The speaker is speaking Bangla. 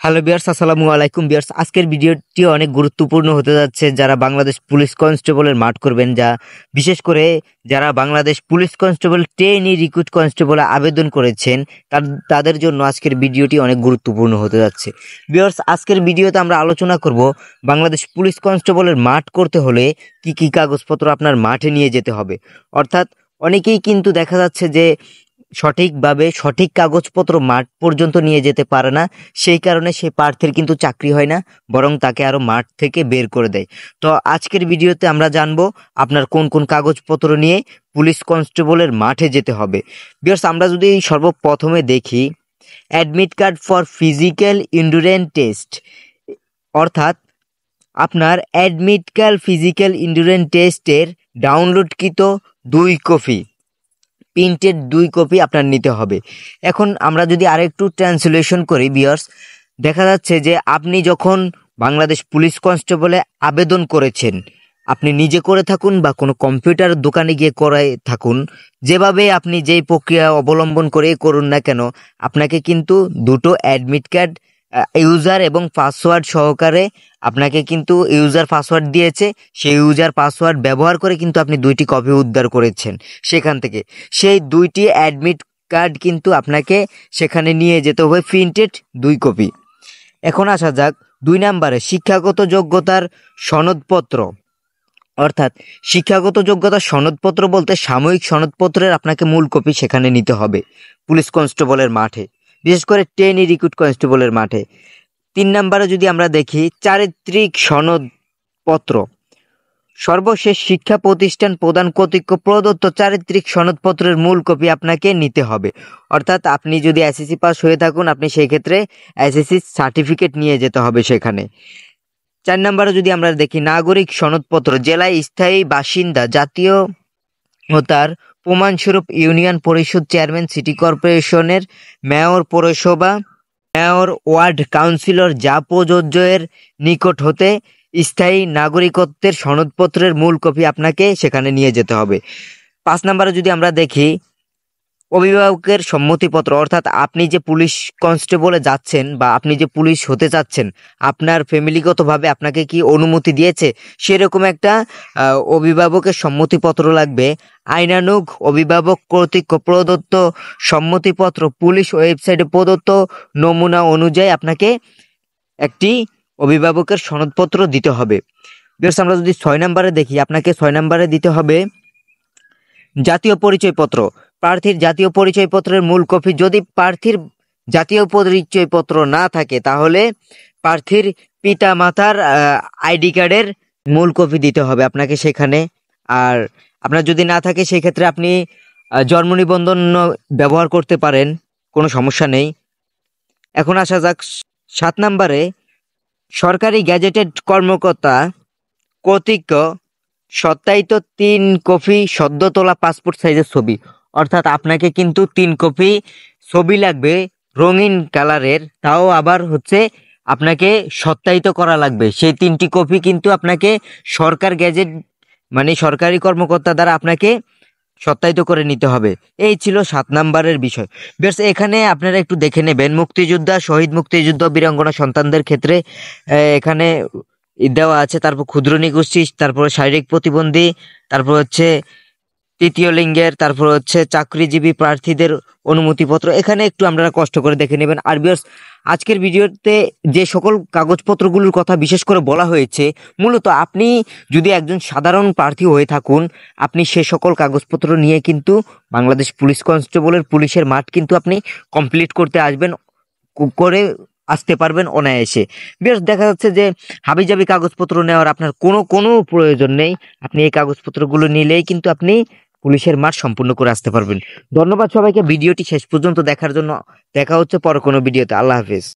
হ্যালো ভিউয়ার্স, আসসালামু আলাইকুম ভিউয়ার্স। আজকের ভিডিওটি অনেক গুরুত্বপূর্ণ হতে যাচ্ছে। যারা বাংলাদেশ পুলিশ কনস্টেবলের মাঠ করবেন, বিশেষ করে যারা Bangladesh police constable trainee recruit কনস্টেবলে আবেদন করেছেন, তাদের জন্য আজকের ভিডিওটি অনেক গুরুত্বপূর্ণ হতে যাচ্ছে। ভিউয়ার্স, আজকের ভিডিওতে আমরা আলোচনা করব বাংলাদেশ পুলিশ কনস্টেবলের মাঠ করতে হলে কি কি কাগজপত্র আপনার মাঠে নিয়ে যেতে হবে। অর্থাৎ অনেকেই কিন্তু দেখা যাচ্ছে যে সঠিকভাবে সঠিক কাগজপত্র মাঠ পর্যন্ত নিয়ে যেতে পারে না, সেই কারণে সেই প্রার্থীর কিন্তু চাকরি হয় না, বরং তাকে আরো মাঠ থেকে বের করে দেয়। তো আজকের ভিডিওতে আমরা জানবো আপনার কোন কোন কাগজপত্র নিয়ে পুলিশ কনস্টেবলের মাঠে যেতে হবে। ভিউয়ার্স, আমরা যদি সর্বপ্রথমে দেখি admit card for physical endurance test, অর্থাৎ আপনার অ্যাডমিট কার্ড ফিজিক্যাল এন্ডুরেন্স টেস্টের ডাউনলোডকৃত 2 কপি, প্রিন্টেড 2 কপি আপনার নিতে হবে। এখন আমরা যদি আরেকটু ট্রান্সলেশন করি ভিউয়ার্স, দেখা যাচ্ছে যে আপনি যখন বাংলাদেশ পুলিশ কনস্টেবলে আবেদন করেছেন, আপনি নিজে করে থাকুন বা কোনো কম্পিউটার দোকানে গিয়ে করে থাকুন, যেভাবে আপনি যেই প্রক্রিয়া অবলম্বন করে করুন না কেন, আপনাকে কিন্তু দুটো অ্যাডমিট কার্ড ইউজার এবং পাসওয়ার্ড সহকারে আপনাকে কিন্তু ইউজার পাসওয়ার্ড দিয়েছে, সেই ইউজার পাসওয়ার্ড ব্যবহার করে কিন্তু আপনি 2টি কপি উদ্ধার করেছেন সেখান থেকে। সেই 2টি অ্যাডমিট কার্ড কিন্তু আপনাকে সেখানে নিয়ে যেতে হবে, প্রিন্টেড 2 কপি। এখন আসা যাক 2 নম্বরে শিক্ষাগত যোগ্যতার সনদপত্র, অর্থাৎ শিক্ষাগত যোগ্যতার সনদপত্র বলতে সাময়িক সনদপত্রের আপনাকে মূল কপি সেখানে নিতে হবে পুলিশ কনস্টেবলের মাঠে, বিশেষ করে ট্রেনি রিক্রুট কনস্টেবলের মাঠে। 3 নম্বরে যদি আমরা দেখি চারিত্রিক সনদপত্র, সর্বশেষ শিক্ষা প্রতিষ্ঠান প্রদান কর্তৃক প্রদত্ত চারিত্রিক সনদপত্রের মূল কপি আপনাকে নিতে হবে। অর্থাৎ আপনি যদি এসএসসি পাস হয়ে থাকুন, আপনি সেই ক্ষেত্রে এসএসসি সার্টিফিকেট নিয়ে যেতে হবে সেখানে। 4 নম্বরে যদি আমরা দেখি নাগরিক সনদপত্র, জেলায় স্থায়ী বাসিন্দা, জাতীয়তার প্রমাণস্বরূপ ইউনিয়ন পরিষদ চেয়ারম্যান, সিটি কর্পোরেশনের মেয়র, পৌরসভা মেয়র, ওয়ার্ড কাউন্সিলর যা প্রযোজ্যের নিকট হতে স্থায়ী নাগরিকত্বের সনদপত্রের মূল কপি আপনাকে সেখানে নিয়ে যেতে হবে। 5 নম্বরে যদি আমরা দেখি অভিভাবকের সম্মতিপত্র, অর্থাৎ আপনি যে পুলিশ কনস্টেবলে যাচ্ছেন বা আপনি যে পুলিশ হতে চাচ্ছেন, আপনার ফ্যামিলিগতভাবে আপনাকে কি অনুমতি দিয়েছে, সেরকম একটা অভিভাবকের সম্মতিপত্র লাগবে। আইনানুগ অভিভাবক কর্তৃক প্রদত্ত সম্মতিপত্র পুলিশ ওয়েবসাইটে প্রদত্ত নমুনা অনুযায়ী আপনাকে একটি অভিভাবকের সনদপত্র দিতে হবে। বেশ, আমরা যদি 6 নম্বরে দেখি, আপনাকে 6 নম্বরে দিতে হবে জাতীয় পরিচয়পত্র, প্রার্থীর জাতীয় পরিচয়পত্রের মূল কপি। যদি প্রার্থীর জাতীয় পরিচয়পত্র না থাকে, তাহলে প্রার্থীর পিতা মাতার আইডি কার্ডের মূল কপি দিতে হবে আপনাকে সেখানে। আর আপনার যদি না থাকে, সেই ক্ষেত্রে আপনি জন্ম নিবন্ধন ব্যবহার করতে পারেন, কোনো সমস্যা নেই। এখন আসা যাক 7 নম্বরে সরকারি গ্যাজেটেড কর্মকর্তা কর্তৃক সত্যায়িত 3 কপি সদ্য তোলা পাসপোর্ট সাইজের ছবি, অর্থাৎ আপনাকে কিন্তু 3 কপি ছবি লাগবে রঙিন কালারের, তাও আবার আপনাকে সত্যায়িত করা লাগবে। সেই 3টি কপি কিন্তু আপনাকে সরকার গ্যাজেট মানে সরকারি কর্মকর্তা দ্বারা আপনাকে সত্যায়িত করে নিতে হবে। এই ছিল 7 নম্বরের বিষয়। বেশ, এখানে আপনারা একটু দেখে নেবেন মুক্তিযোদ্ধা, শহীদ মুক্তিযুদ্ধ, বীরাঙ্গনা সন্তানদের ক্ষেত্রে এখানে দেওয়া আছে। তারপর ক্ষুদ্র নিগোষ্ঠী, তারপরে শারীরিক প্রতিবন্ধী, তারপর তৃতীয় লিঙ্গের, তারপর চাকরিজীবী প্রার্থীদের অনুমতিপত্র। এখানে একটু আপনারা কষ্ট করে দেখে নেবেন। আর ভিউয়ার্স, আজকের ভিডিওতে যে সকল কাগজপত্রগুলোর কথা বিশেষ করে বলা হয়েছে, মূলত আপনি যদি একজন সাধারণ প্রার্থী হয়ে থাকুন, আপনি সে সকল কাগজপত্র নিয়ে কিন্তু বাংলাদেশ পুলিশ কনস্টেবলের পুলিশের মাঠ কিন্তু আপনি কমপ্লিট করতে আসতে পারবেন অনায়াসে। বেশ, দেখা যাচ্ছে যে হাবিজাবি কাগজপত্র নেওয়ার আপনার কোনো প্রয়োজন নেই। আপনি এই কাগজপত্রগুলো নিলেই কিন্তু আপনি পুলিশের মাঠ সম্পূর্ণ করে আসতে পারবেন। ধন্যবাদ সবাইকে ভিডিওটি শেষ পর্যন্ত দেখার জন্য। দেখা হচ্ছে পরে কোনো ভিডিওতে। আল্লাহ হাফেজ।